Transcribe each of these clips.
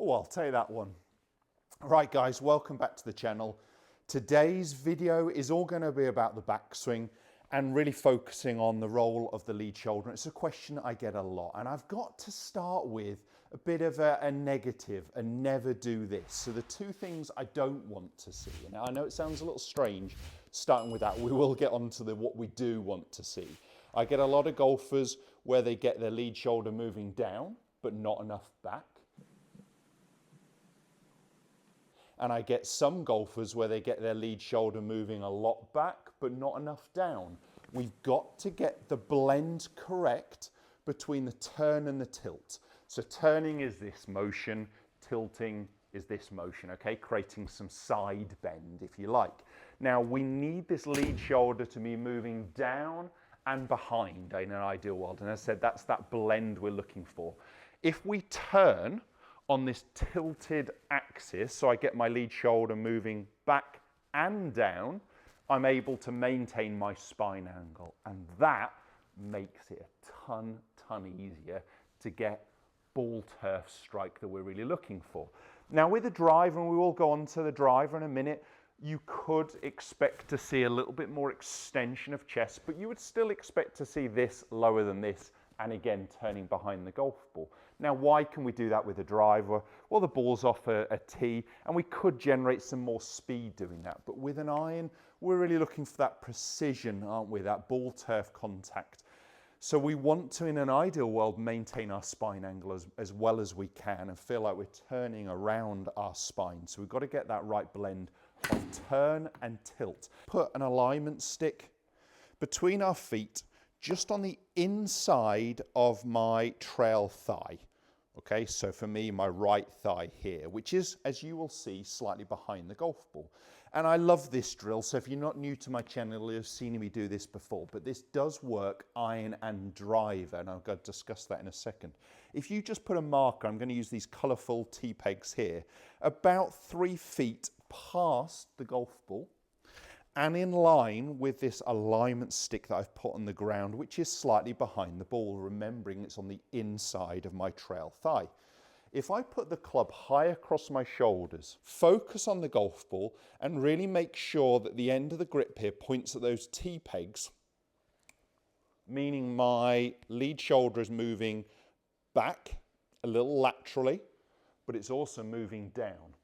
Oh, I'll take that one. Right guys, welcome back to the channel. Today's video is all going to be about the backswing and really focusing on the role of the lead shoulder. It's a question I get a lot, and I've got to start with a bit of a negative, a never do this. So the two things I don't want to see, and I know it sounds a little strange starting with that, we will get on to what we do want to see. I get a lot of golfers where they get their lead shoulder moving down, but not enough back. And I get some golfers where they get their lead shoulder moving a lot back, but not enough down. We've got to get the blend correct between the turn and the tilt. So turning is this motion, tilting is this motion, okay? Creating some side bend, if you like. Now, we need this lead shoulder to be moving down and behind in an ideal world. And as I said, that's that blend we're looking for. If we turn on this tilted axis, so I get my lead shoulder moving back and down, I'm able to maintain my spine angle, and that makes it a ton easier to get ball turf strike that we're really looking for. Now with the driver, and we will go on to the driver in a minute, you could expect to see a little bit more extension of chest, but you would still expect to see this lower than this, and again turning behind the golf ball. Now why can we do that with a driver? Well, the ball's off a tee, and we could generate some more speed doing that, but with an iron we're really looking for that precision, aren't we, that ball turf contact. So we want to, in an ideal world, maintain our spine angle as well as we can and feel like we're turning around our spine. So we've got to get that right blend of turn and tilt. Put an alignment stick between our feet just on the inside of my trail thigh. Okay, so for me, my right thigh here, which is, as you will see, slightly behind the golf ball. And I love this drill, so if you're not new to my channel, you've seen me do this before, but this does work iron and driver, and I'm going to discuss that in a second. If you just put a marker, I'm going to use these colourful T-pegs here, about 3 feet past the golf ball, and in line with this alignment stick that I've put on the ground, which is slightly behind the ball, remembering it's on the inside of my trail thigh. If I put the club high across my shoulders, focus on the golf ball, and really make sure that the end of the grip here points at those T-pegs, meaning my lead shoulder is moving back a little laterally, but it's also moving down.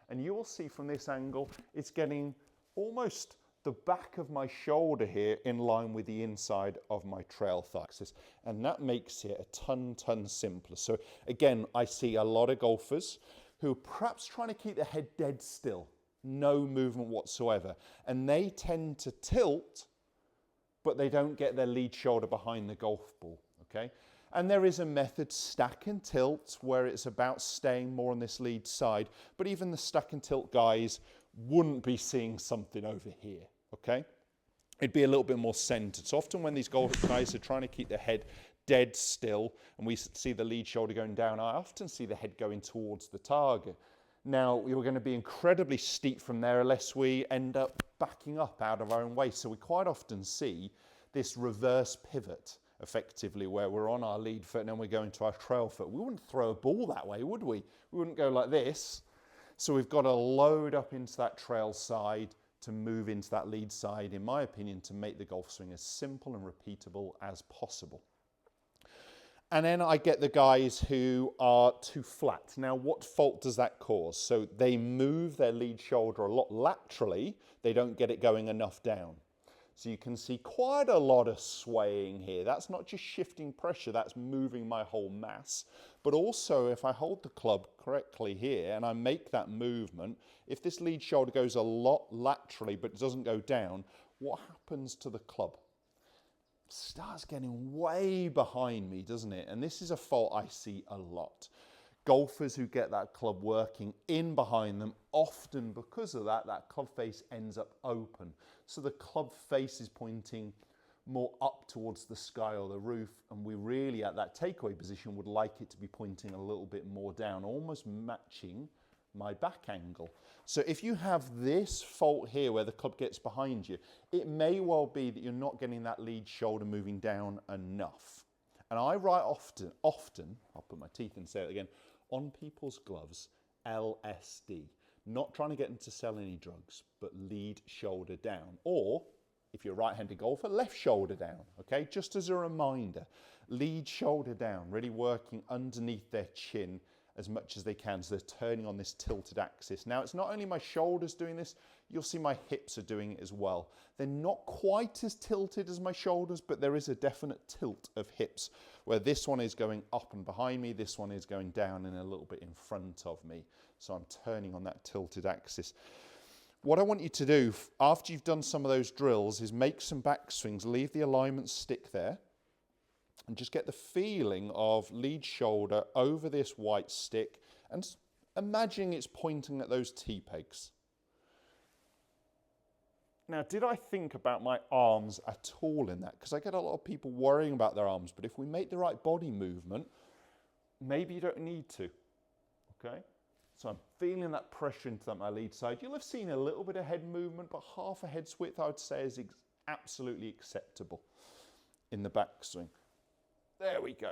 And you will see from this angle, it's getting almost the back of my shoulder here in line with the inside of my trail thigh axis, and that makes it a ton simpler. So again, I see a lot of golfers who are perhaps trying to keep their head dead still, no movement whatsoever, and they tend to tilt, but they don't get their lead shoulder behind the golf ball, okay? And there is a method, stack and tilt, where it's about staying more on this lead side, but even the stack and tilt guys wouldn't be seeing something over here, okay? It'd be a little bit more centered. So often when these golf guys are trying to keep their head dead still and we see the lead shoulder going down, I often see the head going towards the target. Now, we're going to be incredibly steep from there unless we end up backing up out of our own way. So we quite often see this reverse pivot, effectively, where we're on our lead foot and then we're going to our trail foot. We wouldn't throw a ball that way, would we? We wouldn't go like this. So we've got to load up into that trail side to move into that lead side, in my opinion, to make the golf swing as simple and repeatable as possible. And then I get the guys who are too flat. Now, what fault does that cause? So they move their lead shoulder a lot laterally. They don't get it going enough down. So you can see quite a lot of swaying here. That's not just shifting pressure, that's moving my whole mass. But also, if I hold the club correctly here and I make that movement, if this lead shoulder goes a lot laterally but doesn't go down, what happens to the club? It starts getting way behind me, doesn't it? And this is a fault I see a lot. Golfers who get that club working in behind them, often because of that, that club face ends up open. So the club face is pointing more up towards the sky or the roof, and we really, at that takeaway position, would like it to be pointing a little bit more down, almost matching my back angle. So if you have this fault here where the club gets behind you, it may well be that you're not getting that lead shoulder moving down enough. And I write often, I'll put my teeth in and say it again, on people's gloves, LSD. Not trying to get them to sell any drugs, but lead shoulder down. Or, if you're a right-handed golfer, left shoulder down, okay? Just as a reminder, lead shoulder down, really working underneath their chin as much as they can, so they're turning on this tilted axis. Now, it's not only my shoulders doing this, you'll see my hips are doing it as well. They're not quite as tilted as my shoulders, but there is a definite tilt of hips, where this one is going up and behind me, this one is going down and a little bit in front of me. So I'm turning on that tilted axis. What I want you to do, after you've done some of those drills, is make some backswings, leave the alignment stick there, and just get the feeling of lead shoulder over this white stick, and imagine it's pointing at those T-pegs. Now, did I think about my arms at all in that? Because I get a lot of people worrying about their arms, but if we make the right body movement, maybe you don't need to, okay? So I'm feeling that pressure into my lead side. You'll have seen a little bit of head movement, but half a head's width, I would say, is absolutely acceptable in the backswing. There we go.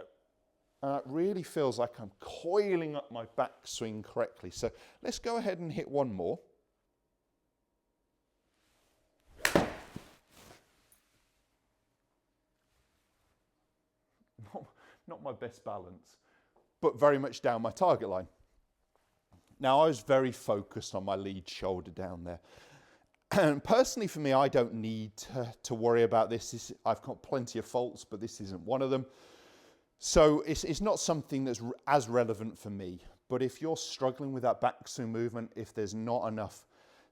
It really feels like I'm coiling up my backswing correctly. So let's go ahead and hit one more. Not my best balance, but very much down my target line. Now, I was very focused on my lead shoulder down there. And personally for me, I don't need to worry about this. I've got plenty of faults, but this isn't one of them. So it's not something that's as relevant for me. But if you're struggling with that backswing movement, if there's not enough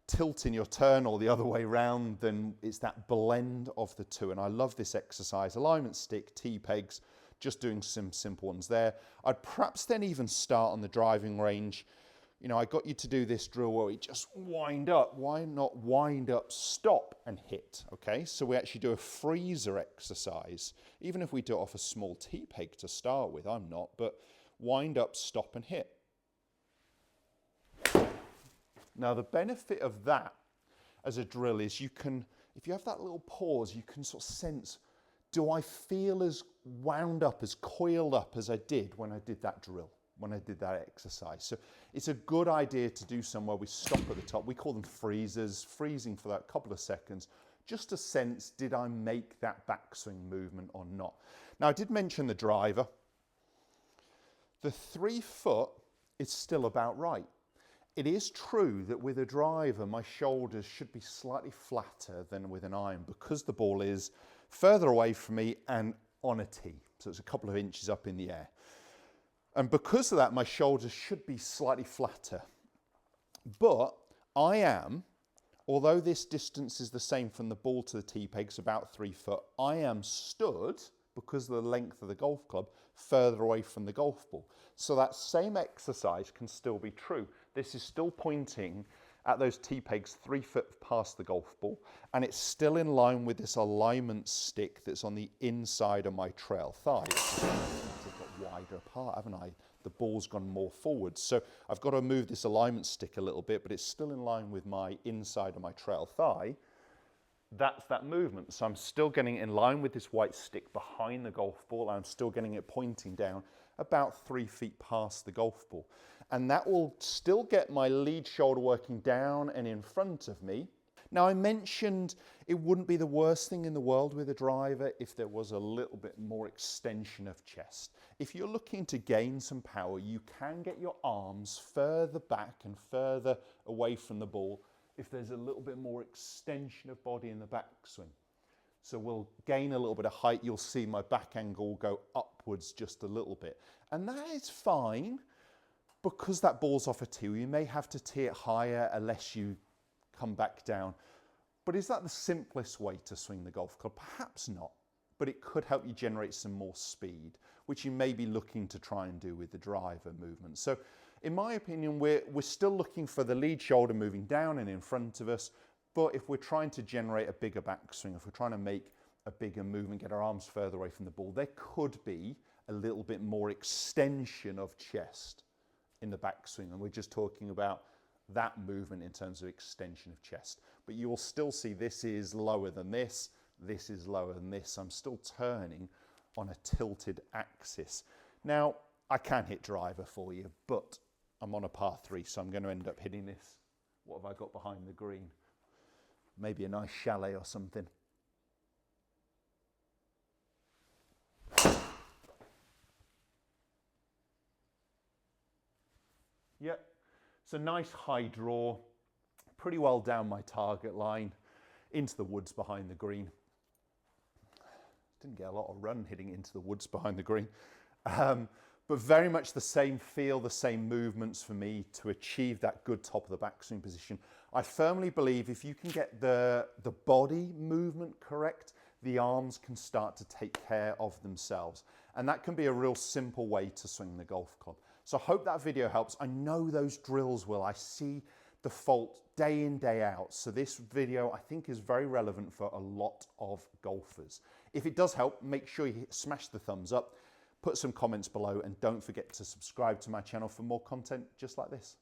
tilt in your turn or the other way around, then it's that blend of the two. And I love this exercise. Alignment stick, T-pegs, just doing some simple ones there. I'd perhaps then even start on the driving range. You know, I got you to do this drill where we just wind up. Why not wind up, stop and hit, okay? So we actually do a freezer exercise. Even if we do it off a small T-peg to start with, I'm not, but wind up, stop and hit. Now the benefit of that as a drill is you can, if you have that little pause, you can sort of sense, do I feel as wound up, as coiled up as I did when I did that drill? When I did that exercise. So it's a good idea to do somewhere we stop at the top. We call them freezers, freezing for that couple of seconds, just to sense, did I make that backswing movement or not? Now, I did mention the driver. The 3 foot is still about right. It is true that with a driver, my shoulders should be slightly flatter than with an iron because the ball is further away from me and on a tee. So it's a couple of inches up in the air. And because of that, my shoulders should be slightly flatter. But I am, although this distance is the same from the ball to the T-pegs, about 3 foot, I am stood, because of the length of the golf club, further away from the golf ball. So that same exercise can still be true. This is still pointing at those T-pegs 3 foot past the golf ball, and it's still in line with this alignment stick that's on the inside of my trail thigh. Wider apart, haven't I? The ball's gone more forward. So I've got to move this alignment stick a little bit, but it's still in line with my inside of my trail thigh. That's that movement. So I'm still getting in line with this white stick behind the golf ball. I'm still getting it pointing down about 3 feet past the golf ball. And that will still get my lead shoulder working down and in front of me. Now, I mentioned it wouldn't be the worst thing in the world with a driver if there was a little bit more extension of chest. If you're looking to gain some power, you can get your arms further back and further away from the ball if there's a little bit more extension of body in the backswing. So we'll gain a little bit of height. You'll see my back angle go upwards just a little bit. And that is fine because that ball's off a tee. You may have to tee it higher unless you come back down. But is that the simplest way to swing the golf club? Perhaps not, but it could help you generate some more speed, which you may be looking to try and do with the driver movement. So in my opinion, we're still looking for the lead shoulder moving down and in front of us, but if we're trying to generate a bigger backswing, if we're trying to make a bigger movement, get our arms further away from the ball, there could be a little bit more extension of chest in the backswing, and we're just talking about that movement in terms of extension of chest. But you will still see this is lower than this is lower than this. I'm still turning on a tilted axis. Now, I can hit driver for you, but I'm on a par 3, so I'm going to end up hitting this. What have I got behind the green? Maybe a nice chalet or something. Yep, it's a nice high draw, pretty well down my target line, into the woods behind the green. Didn't get a lot of run hitting into the woods behind the green. But very much the same feel, the same movements for me to achieve that good top of the backswing position. I firmly believe if you can get the body movement correct, the arms can start to take care of themselves. And that can be a real simple way to swing the golf club. So I hope that video helps. I know those drills will. I see the fault day in, day out. So this video I think is very relevant for a lot of golfers. If it does help, make sure you smash the thumbs up. Put some comments below and don't forget to subscribe to my channel for more content just like this.